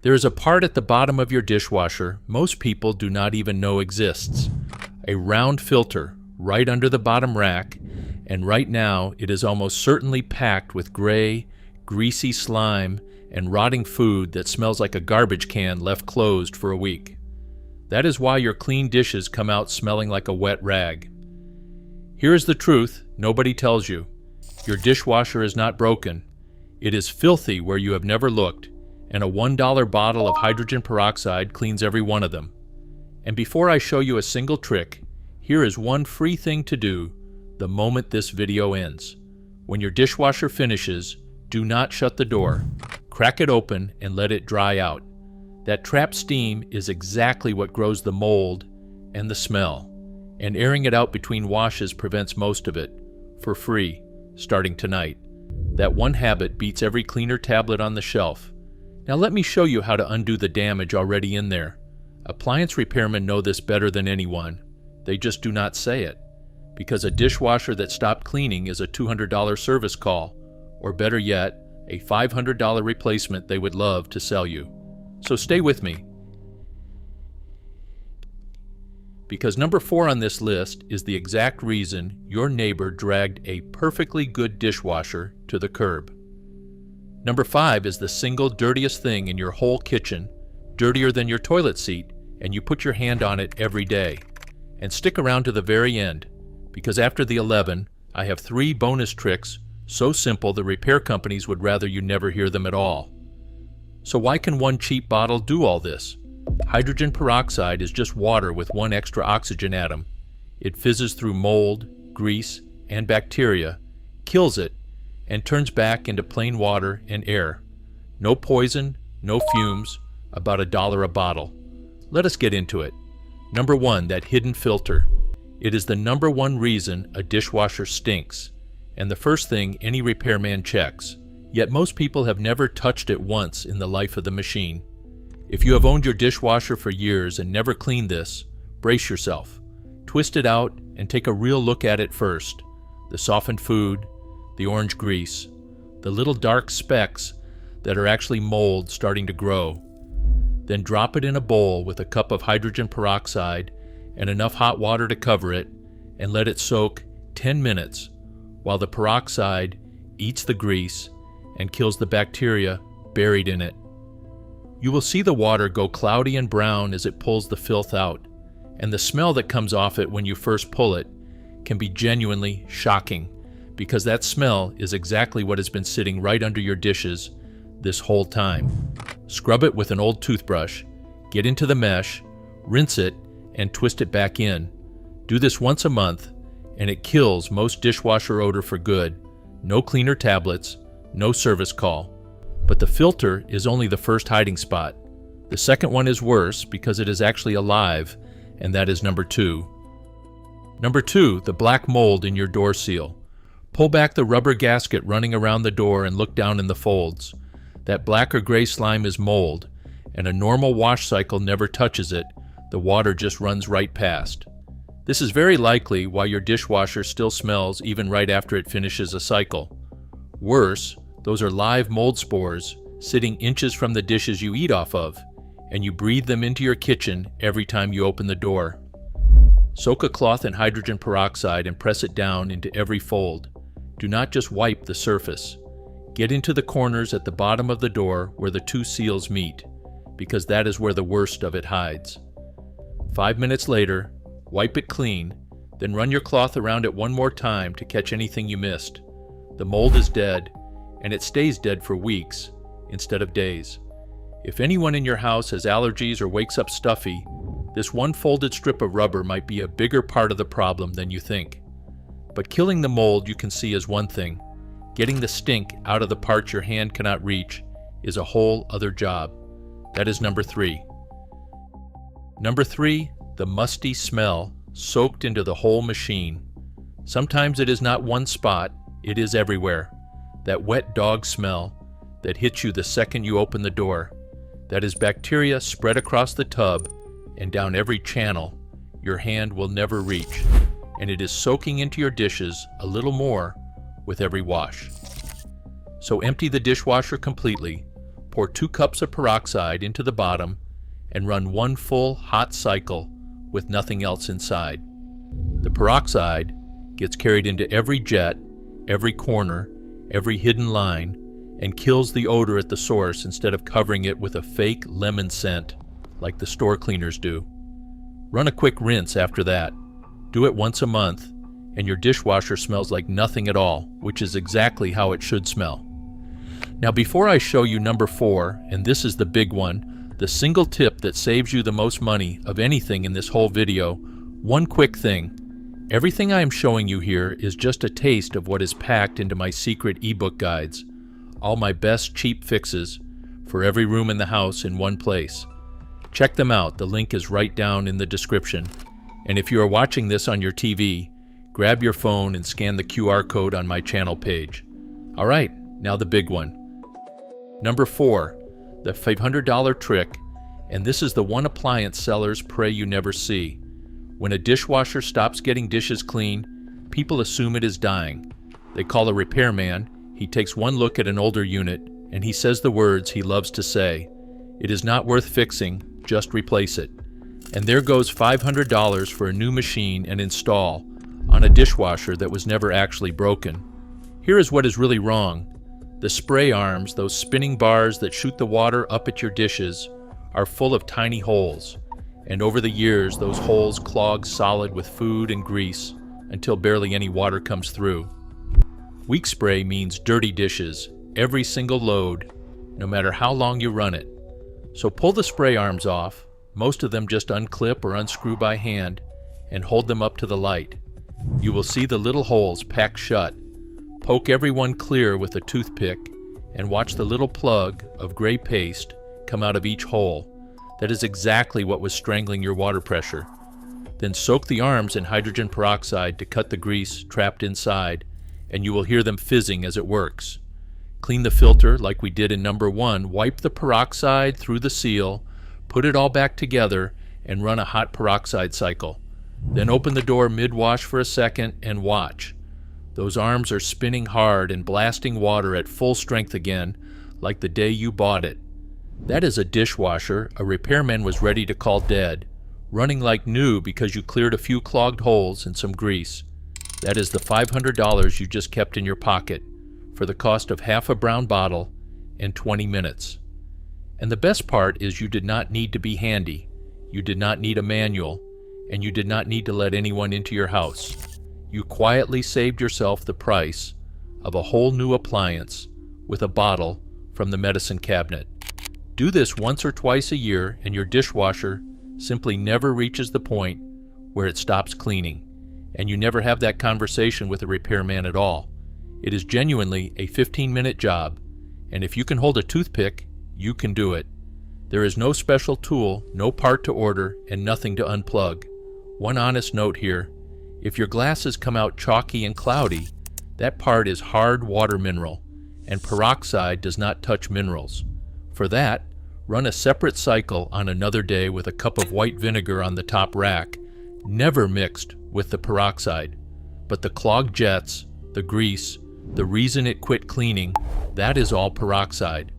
There is a part at the bottom of your dishwasher most people do not even know exists. A round filter right under the bottom rack, and right now it is almost certainly packed with gray, greasy slime and rotting food that smells like a garbage can left closed for a week. That is why your clean dishes come out smelling like a wet rag. Here is the truth nobody tells you. Your dishwasher is not broken. It is filthy where you have never looked, and a $1 bottle of hydrogen peroxide cleans every one of them. And before I show you a single trick, here is one free thing to do the moment this video ends. When your dishwasher finishes, do not shut the door. Crack it open and let it dry out. That trapped steam is exactly what grows the mold and the smell, and airing it out between washes prevents most of it, for free, starting tonight. That one habit beats every cleaner tablet on the shelf. Now let me show you how to undo the damage already in there. Appliance repairmen know this better than anyone. They just do not say it, because a dishwasher that stopped cleaning is a $200 service call, or better yet, a $500 replacement they would love to sell you. So stay with me. Because number 4 on this list is the exact reason your neighbor dragged a perfectly good dishwasher to the curb. Number 5 is the single dirtiest thing in your whole kitchen, dirtier than your toilet seat, and you put your hand on it every day. And stick around to the very end, because after the 11, I have 3 bonus tricks so simple the repair companies would rather you never hear them at all. So why can one cheap bottle do all this? Hydrogen peroxide is just water with one extra oxygen atom. It fizzes through mold, grease, and bacteria, kills it, and turns back into plain water and air. No poison, no fumes, about $1 a bottle. Let us get into it. Number 1, that hidden filter. It is the number 1 reason a dishwasher stinks, and the first thing any repairman checks. Yet most people have never touched it once in the life of the machine. If you have owned your dishwasher for years and never cleaned this, brace yourself. Twist it out and take a real look at it first. The softened food, the orange grease, the little dark specks that are actually mold starting to grow. Then drop it in a bowl with a cup of hydrogen peroxide and enough hot water to cover it, and let it soak 10 minutes while the peroxide eats the grease and kills the bacteria buried in it. You will see the water go cloudy and brown as it pulls the filth out, and the smell that comes off it when you first pull it can be genuinely shocking, because that smell is exactly what has been sitting right under your dishes this whole time. Scrub it with an old toothbrush, get into the mesh, rinse it, and twist it back in. Do this once a month, and it kills most dishwasher odor for good. No cleaner tablets, no service call. But the filter is only the first hiding spot. The second one is worse because it is actually alive, and that is number 2. Number 2, the black mold in your door seal. Pull back the rubber gasket running around the door and look down in the folds. That black or gray slime is mold, and a normal wash cycle never touches it. The water just runs right past. This is very likely why your dishwasher still smells even right after it finishes a cycle. Worse, those are live mold spores sitting inches from the dishes you eat off of, and you breathe them into your kitchen every time you open the door. Soak a cloth in hydrogen peroxide and press it down into every fold. Do not just wipe the surface. Get into the corners at the bottom of the door where the 2 seals meet, because that is where the worst of it hides. 5 minutes later, wipe it clean, then run your cloth around it one more time to catch anything you missed. The mold is dead, and it stays dead for weeks instead of days. If anyone in your house has allergies or wakes up stuffy, this one folded strip of rubber might be a bigger part of the problem than you think. But killing the mold you can see is one thing. Getting the stink out of the parts your hand cannot reach is a whole other job. That is number 3. Number 3, the musty smell soaked into the whole machine. Sometimes it is not one spot, it is everywhere. That wet dog smell that hits you the second you open the door. That is bacteria spread across the tub and down every channel your hand will never reach, and it is soaking into your dishes a little more with every wash. So empty the dishwasher completely, pour 2 cups of peroxide into the bottom and run 1 full hot cycle with nothing else inside. The peroxide gets carried into every jet, every corner, every hidden line, and kills the odor at the source instead of covering it with a fake lemon scent like the store cleaners do. Run a quick rinse after that. Do it once a month, and your dishwasher smells like nothing at all, which is exactly how it should smell. Now, before I show you number 4, and this is the big one, the single tip that saves you the most money of anything in this whole video, one quick thing. Everything I am showing you here is just a taste of what is packed into my secret ebook guides, all my best cheap fixes for every room in the house in one place. Check them out, the link is right down in the description. And if you are watching this on your TV, grab your phone and scan the QR code on my channel page. Alright, now the big one. Number 4, the $500 trick, and this is the one appliance sellers pray you never see. When a dishwasher stops getting dishes clean, people assume it is dying. They call a repairman, he takes one look at an older unit, and he says the words he loves to say, "It is not worth fixing, just replace it." And there goes $500 for a new machine and install on a dishwasher that was never actually broken. Here is what is really wrong. The spray arms, those spinning bars that shoot the water up at your dishes, are full of tiny holes. And over the years, those holes clog solid with food and grease until barely any water comes through. Weak spray means dirty dishes, every single load, no matter how long you run it. So pull the spray arms off, most of them just unclip or unscrew by hand, and hold them up to the light. You will see the little holes packed shut. Poke every one clear with a toothpick, and watch the little plug of gray paste come out of each hole. That is exactly what was strangling your water pressure. Then soak the arms in hydrogen peroxide to cut the grease trapped inside, and you will hear them fizzing as it works. Clean the filter like we did in number 1, wipe the peroxide through the seal, put it all back together, and run a hot peroxide cycle. Then open the door mid-wash for a second and watch. Those arms are spinning hard and blasting water at full strength again, like the day you bought it. That is a dishwasher a repairman was ready to call dead, running like new because you cleared a few clogged holes and some grease. That is the $500 you just kept in your pocket for the cost of half a brown bottle and 20 minutes. And the best part is you did not need to be handy, you did not need a manual, and you did not need to let anyone into your house. You quietly saved yourself the price of a whole new appliance with a bottle from the medicine cabinet. Do this once or twice a year and your dishwasher simply never reaches the point where it stops cleaning, and you never have that conversation with a repairman at all. It is genuinely a 15-minute job, and if you can hold a toothpick, you can do it. There is no special tool, no part to order, and nothing to unplug. One honest note here, if your glasses come out chalky and cloudy, that part is hard water mineral, and peroxide does not touch minerals. For that, run a separate cycle on another day with a cup of white vinegar on the top rack, never mixed with the peroxide. But the clogged jets, the grease, the reason it quit cleaning, that is all peroxide.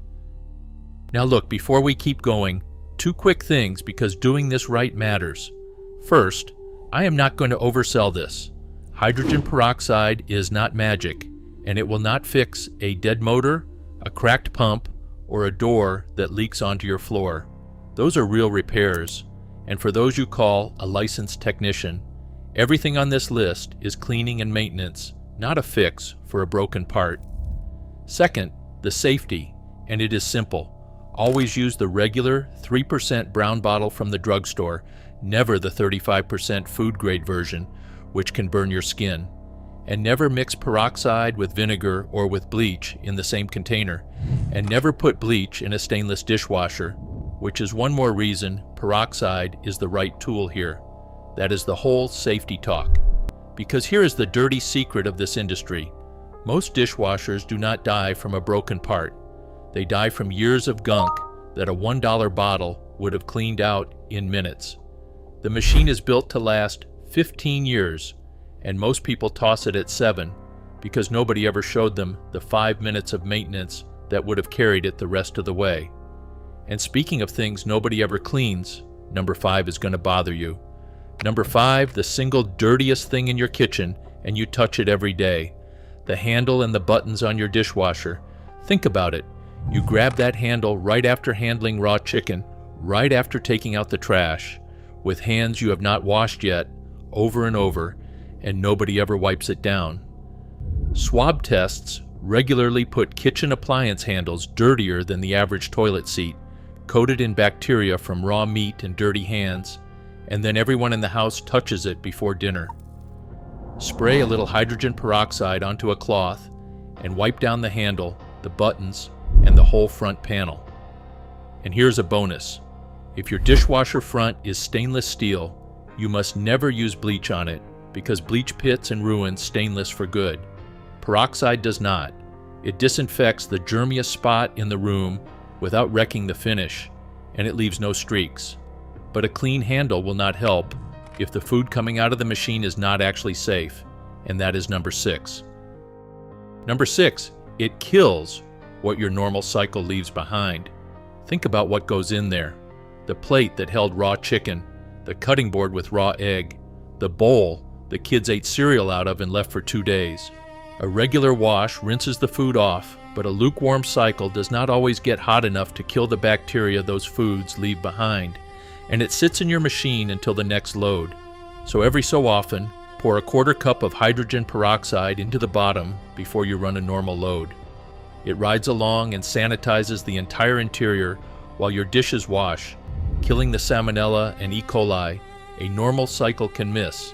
Now look, before we keep going, 2 quick things because doing this right matters. First, I am not going to oversell this. Hydrogen peroxide is not magic, and it will not fix a dead motor, a cracked pump, or a door that leaks onto your floor. Those are real repairs, and for those you call a licensed technician, everything on this list is cleaning and maintenance, not a fix for a broken part. Second, the safety, and it is simple. Always use the regular 3% brown bottle from the drugstore, never the 35% food-grade version, which can burn your skin. And never mix peroxide with vinegar or with bleach in the same container. And never put bleach in a stainless dishwasher, which is one more reason peroxide is the right tool here. That is the whole safety talk. Because here is the dirty secret of this industry. Most dishwashers do not die from a broken part. They die from years of gunk that a $1 bottle would have cleaned out in minutes. The machine is built to last 15 years, and most people toss it at 7 because nobody ever showed them the 5 minutes of maintenance that would have carried it the rest of the way. And speaking of things nobody ever cleans, number 5 is going to bother you. Number 5, the single dirtiest thing in your kitchen, and you touch it every day. The handle and the buttons on your dishwasher. Think about it. You grab that handle right after handling raw chicken, right after taking out the trash, with hands you have not washed yet, over and over, and nobody ever wipes it down. Swab tests regularly put kitchen appliance handles dirtier than the average toilet seat, coated in bacteria from raw meat and dirty hands, and then everyone in the house touches it before dinner. Spray a little hydrogen peroxide onto a cloth and wipe down the handle, the buttons, and the whole front panel. And here's a bonus. If your dishwasher front is stainless steel, you must never use bleach on it because bleach pits and ruins stainless for good. Peroxide does not. It disinfects the germiest spot in the room without wrecking the finish, and it leaves no streaks. But a clean handle will not help if the food coming out of the machine is not actually safe, and that is number 6. Number 6, it kills what your normal cycle leaves behind. Think about what goes in there. The plate that held raw chicken, the cutting board with raw egg, the bowl the kids ate cereal out of and left for 2 days. A regular wash rinses the food off, but a lukewarm cycle does not always get hot enough to kill the bacteria those foods leave behind, and it sits in your machine until the next load. So every so often, pour a 1/4 cup of hydrogen peroxide into the bottom before you run a normal load. It rides along and sanitizes the entire interior while your dishes wash, killing the salmonella and E. coli a normal cycle can miss.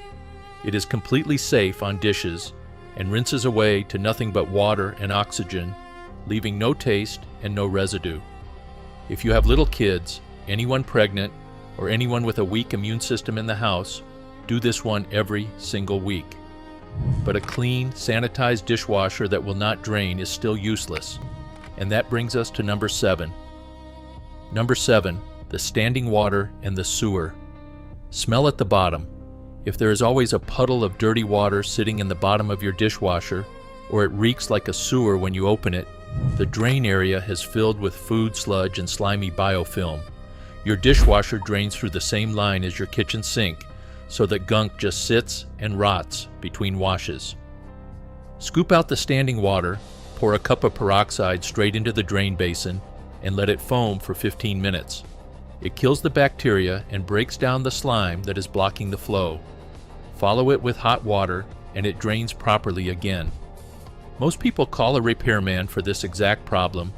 It is completely safe on dishes and rinses away to nothing but water and oxygen, leaving no taste and no residue. If you have little kids, anyone pregnant, or anyone with a weak immune system in the house, do this one every single week. But a clean, sanitized dishwasher that will not drain is still useless. And that brings us to number 7. Number 7, the standing water and the sewer. Smell at the bottom. If there is always a puddle of dirty water sitting in the bottom of your dishwasher, or it reeks like a sewer when you open it, the drain area has filled with food sludge and slimy biofilm. Your dishwasher drains through the same line as your kitchen sink, so that gunk just sits and rots between washes. Scoop out the standing water, pour a cup of peroxide straight into the drain basin, and let it foam for 15 minutes. It kills the bacteria and breaks down the slime that is blocking the flow. Follow it with hot water, and it drains properly again. Most people call a repairman for this exact problem,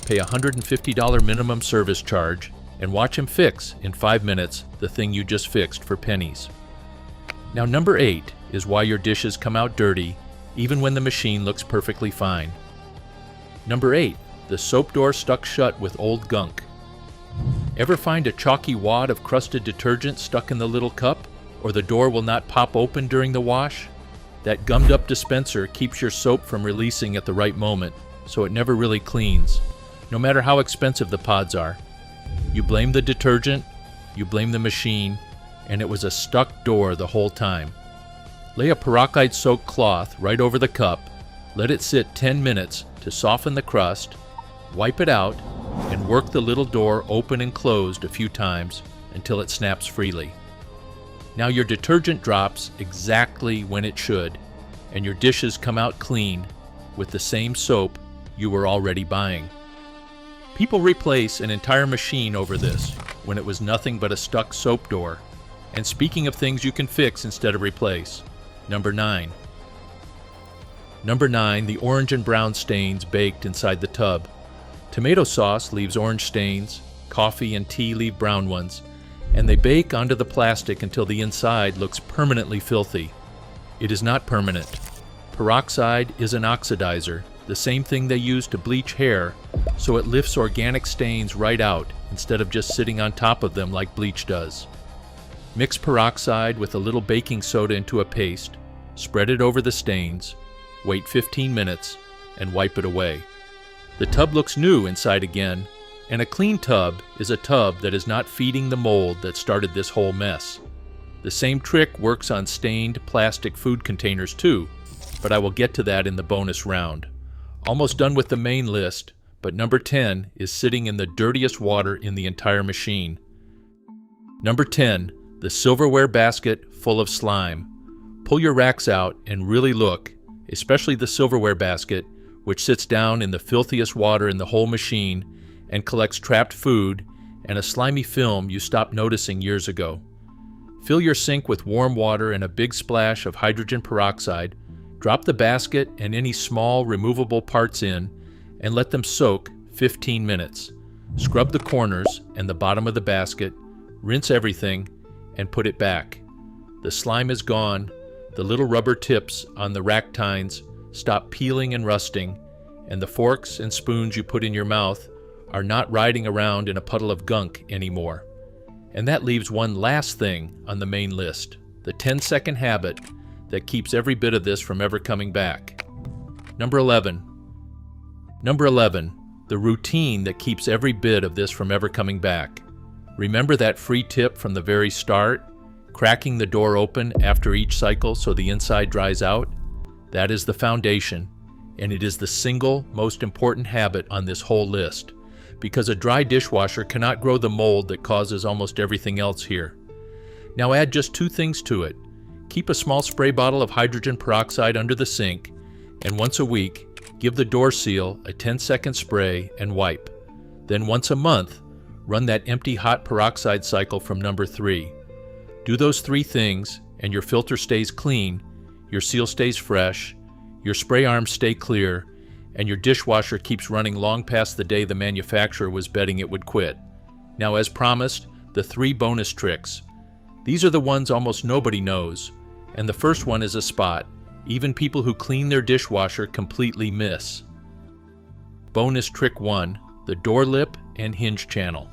pay a $150 minimum service charge, and watch him fix, in 5 minutes, the thing you just fixed for pennies. Now number 8 is why your dishes come out dirty, even when the machine looks perfectly fine. Number 8, the soap door stuck shut with old gunk. Ever find a chalky wad of crusted detergent stuck in the little cup, or the door will not pop open during the wash? That gummed up dispenser keeps your soap from releasing at the right moment, so it never really cleans, no matter how expensive the pods are. You blame the detergent, you blame the machine, and it was a stuck door the whole time. Lay a peroxide-soaked cloth right over the cup, let it sit 10 minutes to soften the crust, wipe it out, and work the little door open and closed a few times until it snaps freely. Now your detergent drops exactly when it should, and your dishes come out clean with the same soap you were already buying. People replace an entire machine over this when it was nothing but a stuck soap door. And speaking of things you can fix instead of replace, number 9. Number 9, the orange and brown stains baked inside the tub. Tomato sauce leaves orange stains, coffee and tea leave brown ones, and they bake onto the plastic until the inside looks permanently filthy. It is not permanent. Peroxide is an oxidizer, the same thing they use to bleach hair, so it lifts organic stains right out instead of just sitting on top of them like bleach does. Mix peroxide with a little baking soda into a paste, spread it over the stains, wait 15 minutes, and wipe it away. The tub looks new inside again, and a clean tub is a tub that is not feeding the mold that started this whole mess. The same trick works on stained plastic food containers too, but I will get to that in the bonus round. Almost done with the main list, but number 10 is sitting in the dirtiest water in the entire machine. Number 10, the silverware basket full of slime. Pull your racks out and really look, especially the silverware basket, which sits down in the filthiest water in the whole machine and collects trapped food and a slimy film you stopped noticing years ago. Fill your sink with warm water and a big splash of hydrogen peroxide. Drop the basket and any small removable parts in and let them soak 15 minutes. Scrub the corners and the bottom of the basket, rinse everything, and put it back. The slime is gone, the little rubber tips on the rack tines stop peeling and rusting, and the forks and spoons you put in your mouth are not riding around in a puddle of gunk anymore. And that leaves one last thing on the main list, the 10-second habit that keeps every bit of this from ever coming back. Number 11. Number 11, the routine that keeps every bit of this from ever coming back. Remember that free tip from the very start? Cracking the door open after each cycle so the inside dries out? That is the foundation, and it is the single most important habit on this whole list, because a dry dishwasher cannot grow the mold that causes almost everything else here. Now add just 2 things to it. Keep a small spray bottle of hydrogen peroxide under the sink, and once a week, give the door seal a 10-second spray and wipe. Then once a month, run that empty hot peroxide cycle from number 3. Do those 3 things, and your filter stays clean, your seal stays fresh, your spray arms stay clear, and your dishwasher keeps running long past the day the manufacturer was betting it would quit. Now, as promised, the 3 bonus tricks. These are the ones almost nobody knows, and the first one is a spot even people who clean their dishwasher completely miss. Bonus trick 1, the door lip and hinge channel.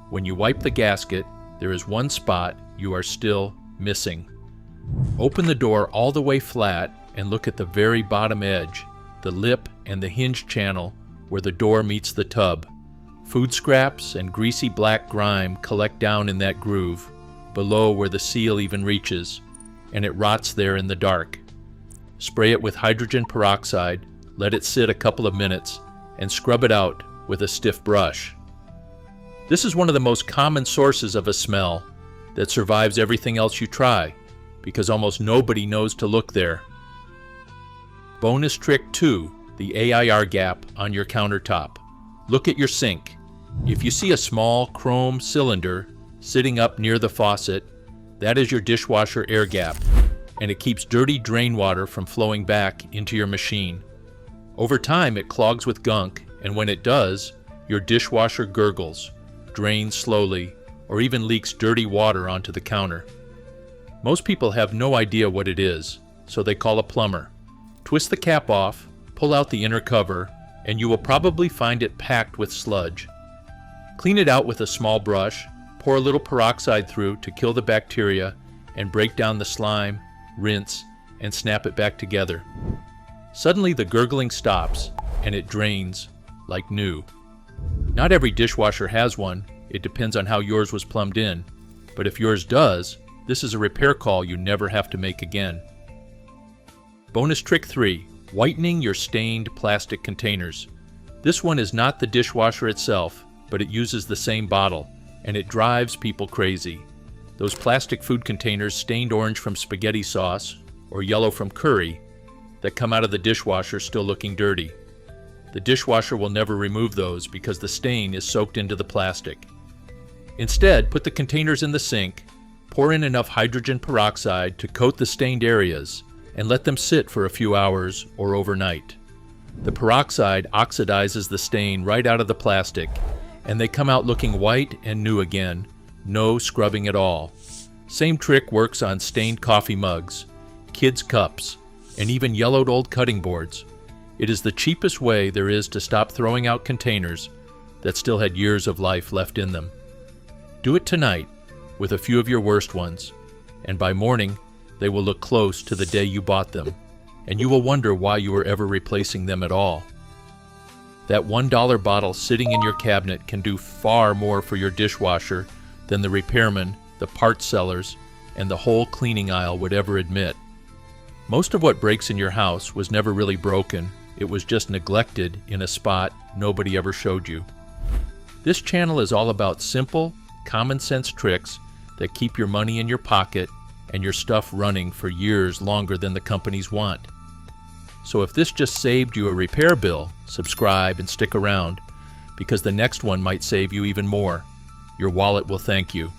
When you wipe the gasket, there is one spot you are still missing. Open the door all the way flat and look at the very bottom edge, the lip and the hinge channel where the door meets the tub. Food scraps and greasy black grime collect down in that groove, below where the seal even reaches, and it rots there in the dark. Spray it with hydrogen peroxide, let it sit a couple of minutes, and scrub it out with a stiff brush. This is one of the most common sources of a smell that survives everything else you try, because almost nobody knows to look there. Bonus trick 2, the AIR gap on your countertop. Look at your sink. If you see a small chrome cylinder sitting up near the faucet, that is your dishwasher air gap, and it keeps dirty drain water from flowing back into your machine. Over time, it clogs with gunk, and when it does, your dishwasher gurgles, drains slowly, or even leaks dirty water onto the counter. Most people have no idea what it is, so they call a plumber. Twist the cap off, pull out the inner cover, and you will probably find it packed with sludge. Clean it out with a small brush, pour a little peroxide through to kill the bacteria, and break down the slime, rinse, and snap it back together. Suddenly the gurgling stops, and it drains like new. Not every dishwasher has one, it depends on how yours was plumbed in, but if yours does, this is a repair call you never have to make again. Bonus trick 3, whitening your stained plastic containers. This one is not the dishwasher itself, but it uses the same bottle, and it drives people crazy. Those plastic food containers stained orange from spaghetti sauce, or yellow from curry, that come out of the dishwasher still looking dirty. The dishwasher will never remove those because the stain is soaked into the plastic. Instead, put the containers in the sink, pour in enough hydrogen peroxide to coat the stained areas, and let them sit for a few hours or overnight. The peroxide oxidizes the stain right out of the plastic, and they come out looking white and new again, no scrubbing at all. Same trick works on stained coffee mugs, kids' cups, and even yellowed old cutting boards. It is the cheapest way there is to stop throwing out containers that still had years of life left in them. Do it tonight with a few of your worst ones, and by morning they will look close to the day you bought them, and you will wonder why you were ever replacing them at all. That $1 bottle sitting in your cabinet can do far more for your dishwasher than the repairmen, the parts sellers, and the whole cleaning aisle would ever admit. Most of what breaks in your house was never really broken, it was just neglected in a spot nobody ever showed you. This channel is all about simple, common sense tricks that keep your money in your pocket and your stuff running for years longer than the companies want. So if this just saved you a repair bill, subscribe and stick around, because the next one might save you even more. Your wallet will thank you.